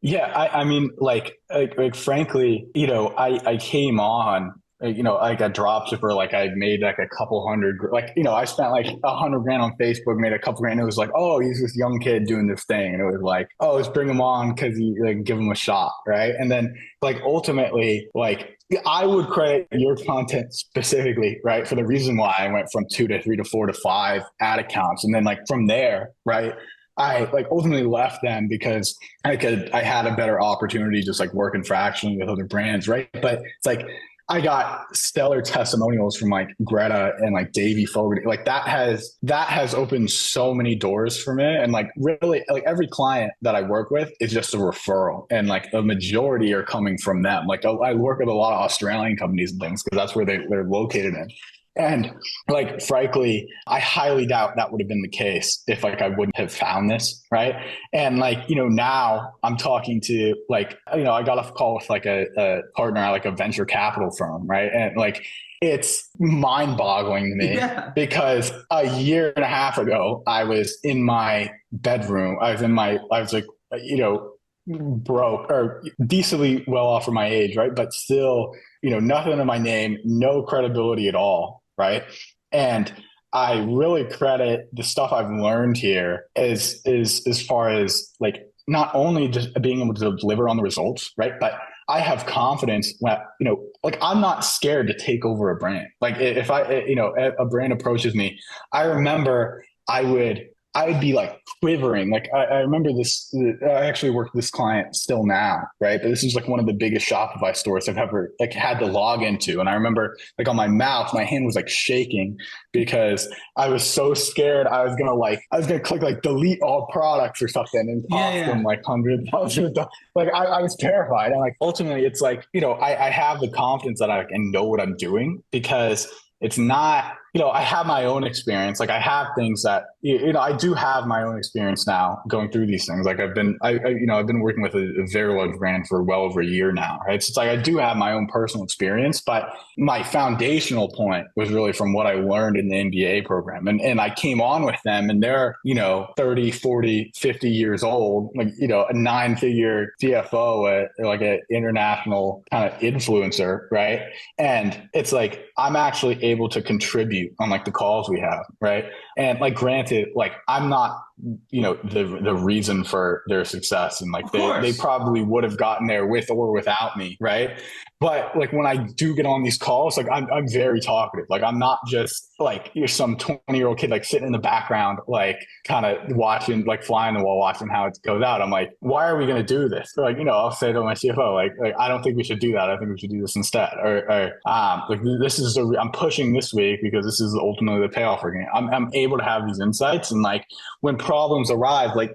Yeah, I mean, like frankly, I came on, like a drop shipper, like I made like a couple hundred, like, I spent like 100 grand on Facebook, made a couple grand. It was like, oh, he's this young kid doing this thing. And it was like, oh, let's bring him on because he like give him a shot. Right. And then like ultimately, like I would credit your content specifically, right, for the reason why I went from 2 to 3 to 4 to 5 ad accounts. And then like from there, right, I like ultimately left them because I had a better opportunity just like working fractionally with other brands, right? But it's like I got stellar testimonials from like Greta and like Davey Fogarty. Like that has opened so many doors for me. And like really like every client that I work with is just a referral. And like a majority are coming from them. Like I work with a lot of Australian companies and things because that's where they're located in. And like, frankly, I highly doubt that would have been the case if like I wouldn't have found this. Right. And like, now I'm talking to like, I got off a call with like a partner at like a venture capital firm. Right. And like, it's mind boggling to me Yeah. because a year and a half ago, I was in my bedroom. I was like, broke or decently well off for my age. Right. But still, nothing in my name, no credibility at all, right? And I really credit the stuff I've learned here as far as like not only just being able to deliver on the results, right? But I have confidence that, like I'm not scared to take over a brand. Like if a brand approaches me, I remember I would be like quivering. Like I remember this, I actually work with this client still now, right? But this is like one of the biggest Shopify stores I've ever like had to log into. And I remember like on my mouth, my hand was like shaking because I was so scared. I was gonna click like delete all products or something and Yeah, cost them yeah. like hundreds of dollars. Like I was terrified. And like ultimately it's like, I have the confidence that I can know what I'm doing because it's not, I have my own experience. Like I have things that, I do have my own experience now going through these things. Like I've been working with a very large brand for well over a year now, right? So it's like I do have my own personal experience, but my foundational point was really from what I learned in the MBA program. And I came on with them and they're, 30, 40, 50 years old, like, a 9-figure CFO, like an international kind of influencer, right? And it's like I'm actually able to contribute on like the calls we have, right? And like granted, like I'm not, the reason for their success. And like Of they course. probably would have gotten there with or without me, right? But like when I do get on these calls, like I'm very talkative. Like I'm not just like you're some 20-year-old kid like sitting in the background, like kind of watching, like fly on the wall, watching how it goes out. I'm like, why are we going to do this? They're like, I'll say to my CFO, like I don't think we should do that. I think we should do this instead. Or like this is I'm pushing this week because this is ultimately the payoff we're getting. I'm able to have these insights and like when problems arise, like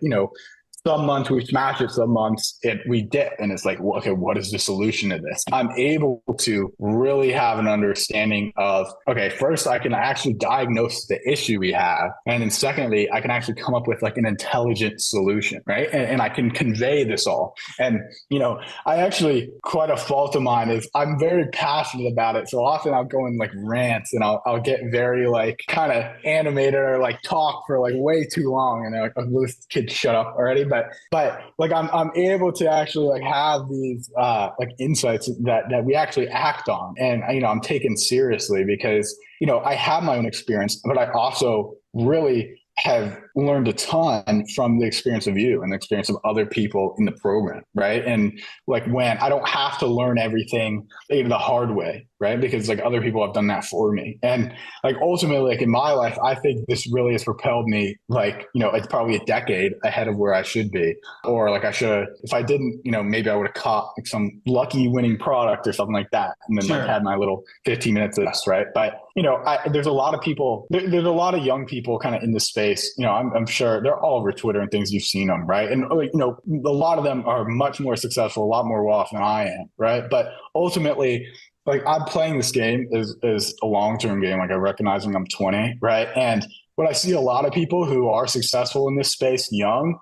some months we smash it, some months we dip, and it's like, well, okay, what is the solution to this? I'm able to really have an understanding of, okay, first I can actually diagnose the issue we have, and then secondly, I can actually come up with like an intelligent solution, right? And I can convey this all. And I actually quite a fault of mine is I'm very passionate about it, so often I'll go in like rants and I'll get very like kind of animated or like talk for like way too long, and like, oh, this kid shut up already. But like I'm able to actually like have these like insights that we actually act on, and I'm taken seriously because I have my own experience, but I also really have learned a ton from the experience of you and the experience of other people in the program, right? And like when I don't have to learn everything the hard way, right? Because like other people have done that for me. And like ultimately, like in my life, I think this really has propelled me like, it's probably a decade ahead of where I should be. Or like I should, if I didn't, maybe I would have caught like some lucky winning product or something like that. And then like Sure. had my little 15 minutes of this, right? But there's a lot of people, there's a lot of young people kind of in this space. I'm sure they're all over Twitter and things. You've seen them, right? And like, a lot of them are much more successful, a lot more wealth than I am, right? But ultimately, like I'm playing this game is a long-term game. Like I recognizing I'm 20, right? And what I see a lot of people who are successful in this space young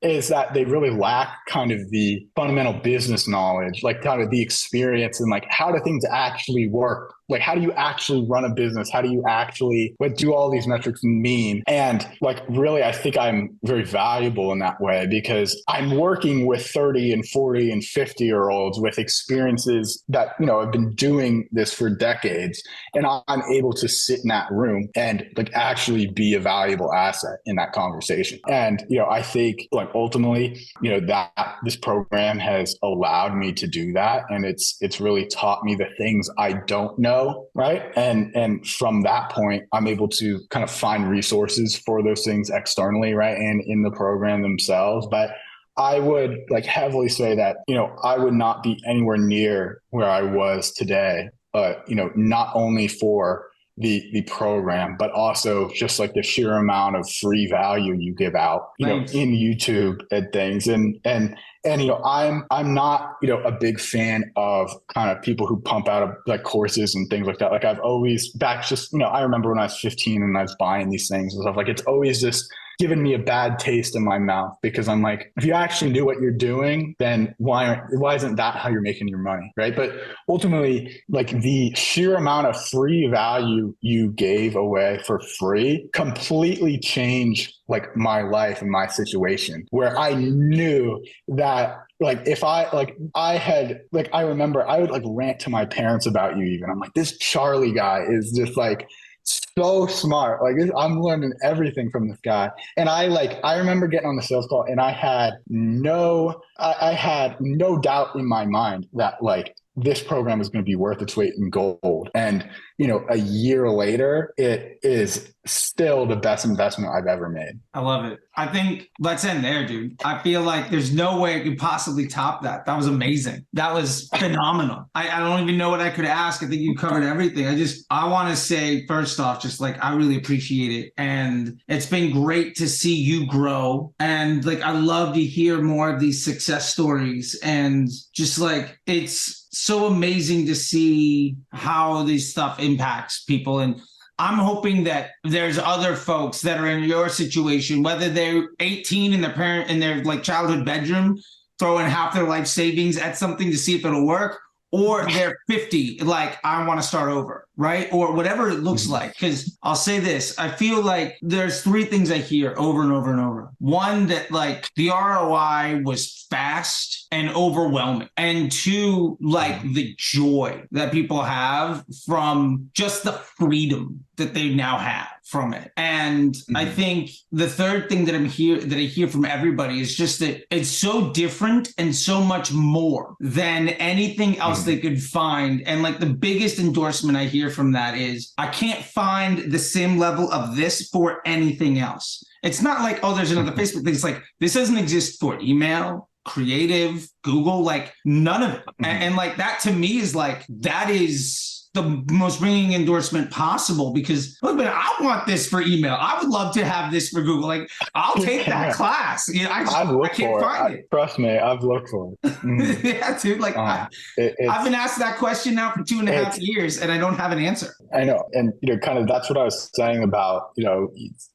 is that they really lack kind of the fundamental business knowledge, like kind of the experience and like how do things actually work like, how do you actually run a business? How do you actually, what do all these metrics mean? And like, really, I think I'm very valuable in that way because I'm working with 30 and 40 and 50-year-olds with experiences that, have been doing this for decades. And I'm able to sit in that room and like actually be a valuable asset in that conversation. And, I think like ultimately, that this program has allowed me to do that. And it's really taught me the things I don't know. Right. And from that point, I'm able to kind of find resources for those things externally. Right. And in the program themselves. But I would like heavily say that, I would not be anywhere near where I was today, not only for the program, but also just like the sheer amount of free value you give out, Thanks. in YouTube and things. And I'm not, a big fan of kind of people who pump out like courses and things like that. Like I've always back just, I remember when I was 15 and I was buying these things and stuff, like it's always just given me a bad taste in my mouth because I'm like, if you actually knew what you're doing, then why isn't that how you're making your money? Right. But ultimately, like the sheer amount of free value you gave away for free completely changed like my life and my situation where I knew that like if I remember I would like rant to my parents about you even. I'm like, this Charlie guy is just like so smart. Like I'm learning everything from this guy. And I remember getting on the sales call and I had no doubt in my mind that like this program is going to be worth its weight in gold. And, a year later, it is still the best investment I've ever made. I love it. I think let's end there, dude. I feel like there's no way it could possibly top that. That was amazing. That was phenomenal. I don't even know what I could ask. I think you covered everything. I want to say, first off, just like, I really appreciate it. And it's been great to see you grow. And like, I love to hear more of these success stories. And just like, it's so amazing to see how this stuff impacts people. And I'm hoping that there's other folks that are in your situation, whether they're 18 and in their like childhood bedroom, throwing half their life savings at something to see if it'll work, or they're 50, like, I want to start over, right? Or whatever it looks like. Because I'll say this, I feel like there's three things I hear over and over and over. One, that like the ROI was fast and overwhelming. And two, like the joy that people have from just the freedom that they now have from it. And I think the third thing that I hear from everybody is just that it's so different and so much more than anything else they could find. And like the biggest endorsement I hear from that is, I can't find the same level of this for anything else. It's not like, oh, there's another Facebook thing. It's like, this doesn't exist for email, creative, Google, like none of it. And like that to me is like, that is the most ringing endorsement possible, because look, man, I want this for email. I would love to have this for Google. Like, I'll take that class. I can't find it. Trust me, I've looked for it. Yeah, dude. Like, I've been asked that question now for 2.5 years, and I don't have an answer. I know, and kind of that's what I was saying about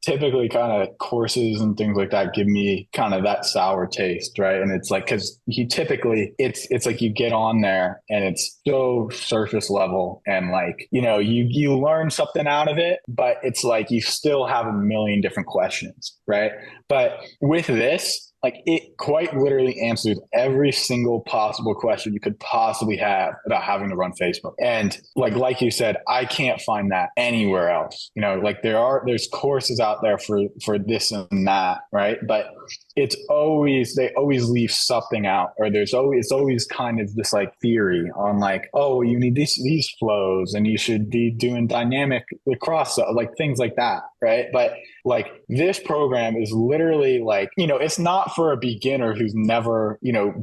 typically kind of courses and things like that give me kind of that sour taste, right? And it's like because it's like you get on there and it's so surface level. And like, you learn something out of it, but it's like you still have a million different questions, right? But with this, like it quite literally answers every single possible question you could possibly have about having to run Facebook. And like you said, I can't find that anywhere else. Like there's courses out there for this and that, right? But they always leave something out, or it's always kind of this like theory on like, oh, you need these flows and you should be doing dynamic lacrosse, like things like that, right? But like this program is literally like, it's not for a beginner who's never,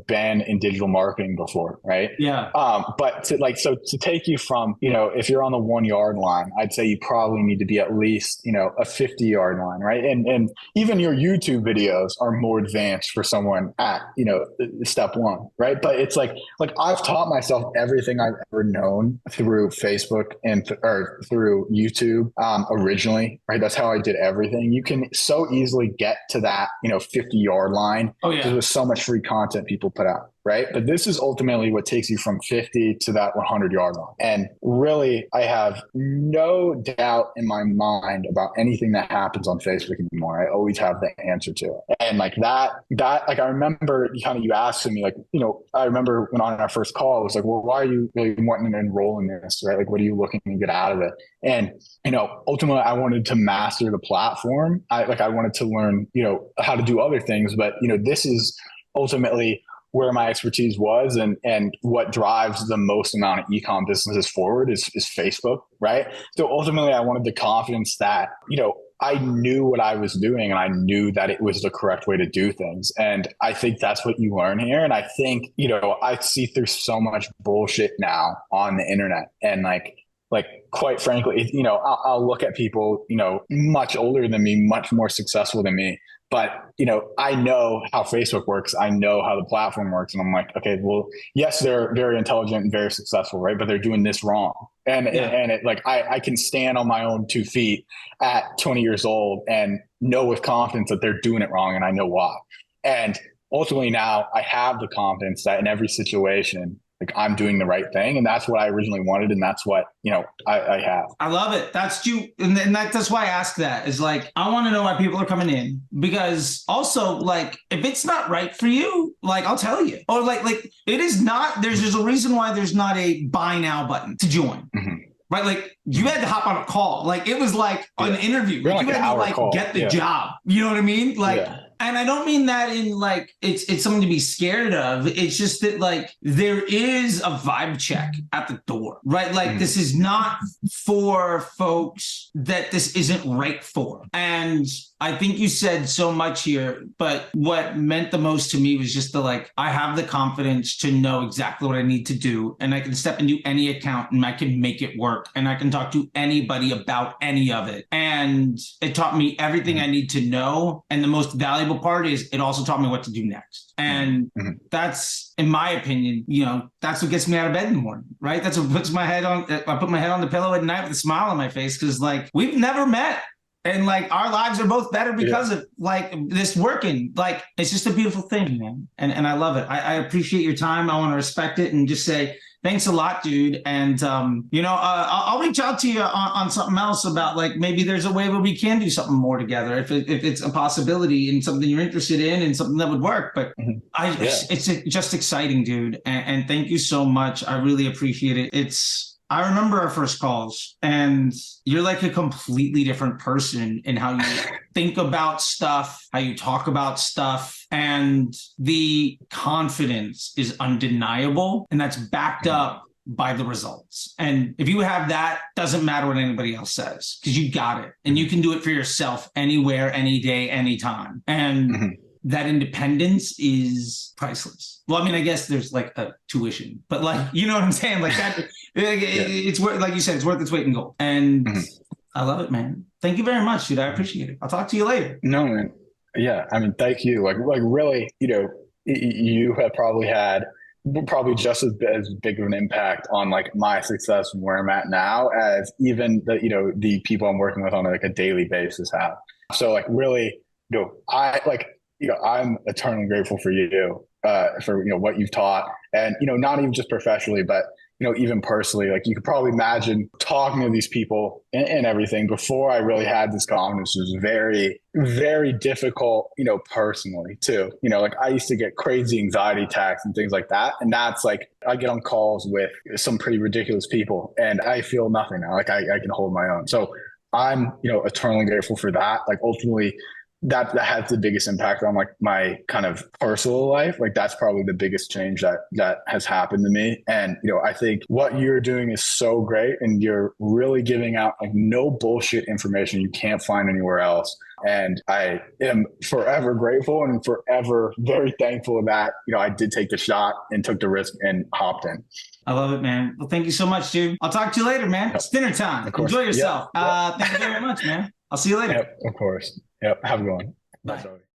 been in digital marketing before, right? Yeah. But to take you from, if you're on the 1 yard line, I'd say you probably need to be at least, a 50-yard line, right? And even your YouTube videos are more advanced for someone at, step one, right? But it's like I've taught myself everything I've ever known through Facebook or through YouTube originally, right? That's how I did everything. You can so easily get to that, 50-yard line. Oh yeah. There's so much free content people put out. right? But this is ultimately what takes you from 50 to that 100-yard line. And really, I have no doubt in my mind about anything that happens on Facebook anymore. I always have the answer to it. And like that, like I remember kind of you asking me, like, I remember when on our first call, it was like, well, why are you really wanting to enroll in this, right? Like, what are you looking to get out of it? And, ultimately I wanted to master the platform. I wanted to learn, how to do other things, but, this is ultimately where my expertise was, and what drives the most amount of e-com businesses forward is Facebook, right? So ultimately I wanted the confidence that, I knew what I was doing and I knew that it was the correct way to do things. And I think that's what you learn here. And I think, I see through so much bullshit now on the internet, and like quite frankly, I'll look at people, much older than me, much more successful than me. But, I know how Facebook works. I know how the platform works. And I'm like, okay, well, yes, they're very intelligent and very successful, right? But they're doing this wrong. And I can stand on my own 2 feet at 20 years old and know with confidence that they're doing it wrong. And I know why. And ultimately now I have the confidence that in every situation, like I'm doing the right thing. And that's what I originally wanted. And that's what, I have. I love it. That's you. And that's why I ask that, is like, I want to know why people are coming in, because also like, if it's not right for you, like I'll tell you, or like it is not, there's a reason why there's not a buy now button to join. Mm-hmm. Right? Like you had to hop on a call. Like it was like an interview. Like, you had to like get the job. You know what I mean? Like, and I don't mean that in like it's something to be scared of. It's just that like there is a vibe check at the door, right? Like this is not for folks that this isn't right for. And I think you said so much here, but what meant the most to me was just I have the confidence to know exactly what I need to do, and I can step into any account and I can make it work, and I can talk to anybody about any of it. And it taught me everything I need to know. And the most valuable part is it also taught me what to do next. And that's, in my opinion, that's what gets me out of bed in the morning, right? That's what puts my head on, I put my head on the pillow at night with a smile on my face, because like we've never met. And like our lives are both better because of like this working. Like it's just a beautiful thing, man. And I love it. I appreciate your time. I want to respect it and just say thanks a lot, dude. And I'll reach out to you on something else about like maybe there's a way where we can do something more together if it's a possibility and something you're interested in and something that would work. But it's just exciting, dude. And thank you so much. I really appreciate it. I remember our first calls, and you're like a completely different person in how you think about stuff, how you talk about stuff, and the confidence is undeniable, and that's backed up by the results. And if you have that, doesn't matter what anybody else says, because you got it, and you can do it for yourself anywhere, any day, anytime. And that independence is priceless. Well, I mean, I guess there's like a tuition, but like, you know what I'm saying? Like that, it's worth, like you said, it's worth its weight in gold. And I love it, man. Thank you very much, dude. I appreciate it. I'll talk to you later. No, man. Yeah. I mean, thank you. Like really, you have probably had just as big of an impact on like my success and where I'm at now as even the people I'm working with on like a daily basis have. So like really, I'm eternally grateful for you, for, what you've taught, and, not even just professionally, but, even personally. Like you could probably imagine talking to these people and everything before I really had this confidence was very, very difficult, personally too. Like I used to get crazy anxiety attacks and things like that. And that's like, I get on calls with some pretty ridiculous people and I feel nothing now. Like I can hold my own. So I'm, eternally grateful for that. Like ultimately, that has the biggest impact on like my kind of personal life. Like that's probably the biggest change that has happened to me. And, I think what you're doing is so great, and you're really giving out like no bullshit information you can't find anywhere else. And I am forever grateful and forever very thankful that, I did take the shot and took the risk and hopped in. I love it, man. Well, thank you so much, dude. I'll talk to you later, man. It's dinner time. Enjoy yourself. Thank you very much, man. I'll see you later. Yep, of course. Yep. Have a good one. Bye.